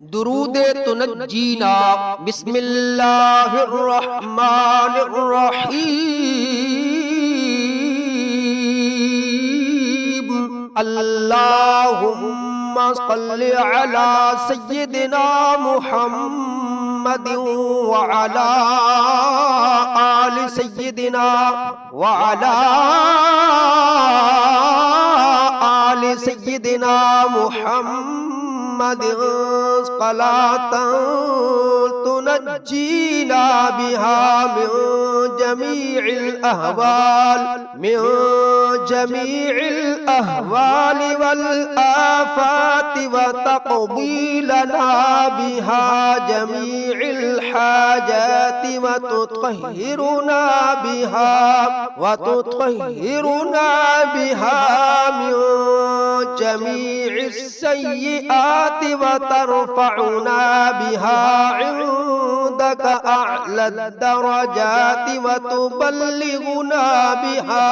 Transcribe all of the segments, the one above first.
दुरूदे तुनज्जीना बिस्मिल्लाहिर्रहमानिर्रहीम। अल्लाहुम्मा सल्लि अला सय्यिदिना मुहम्मदिन व अला आलि सय्यिदिना व अला आलि सय्यिदिना मुहम्मद सलातन तुनज्जीना बिहा मिन जमीइल अहवाल वल आफात व तक़दी लना बिहा जमीइल हाजात व तुतहिरुना बिहा मिन जमीइस सय्यिआत व तरफ़उना बिहा इंदक अअला दरजात व तुबल्लिगुना बिहा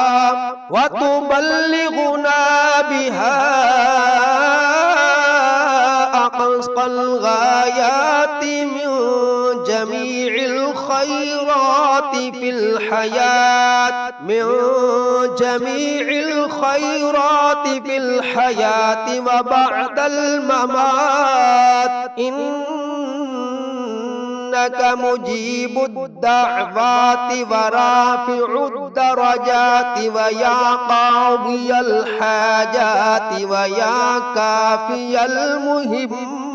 अक़सल गायात मिन जमीइल खैरात फिल हयात व बअदल ममात इन्नक मुजीबुद दअवाति व राफ़िउद दरजाति व या क़ादियल हाजाति व या काफ़ियल मुहिम्मात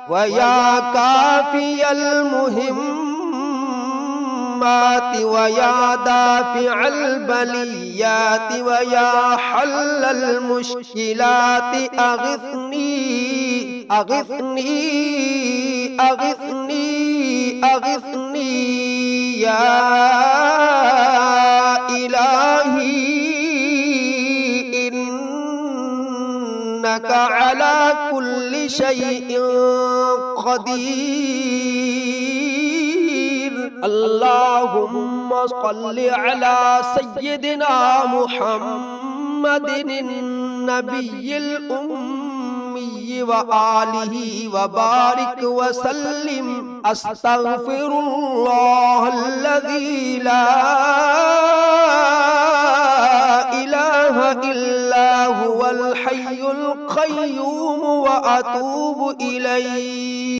व या दाफ़िअल बलियात व या हल्लल मुश्किलात अग़िथनी या इलाही इन्नक अला कुल्लि शैइन क़दीर। अल्लाहुम्मा सल्लि अला सय्यिदिना मुहम्मदिन नबिय्यिल उम्मी व आलिहि व बारिक व सल्लिम। अस्तग़फिरुल्लाहल्लज़ी ला इलाहा इल्ला हुवल हय्युल क़य्यूम व अतूबु इलैहि।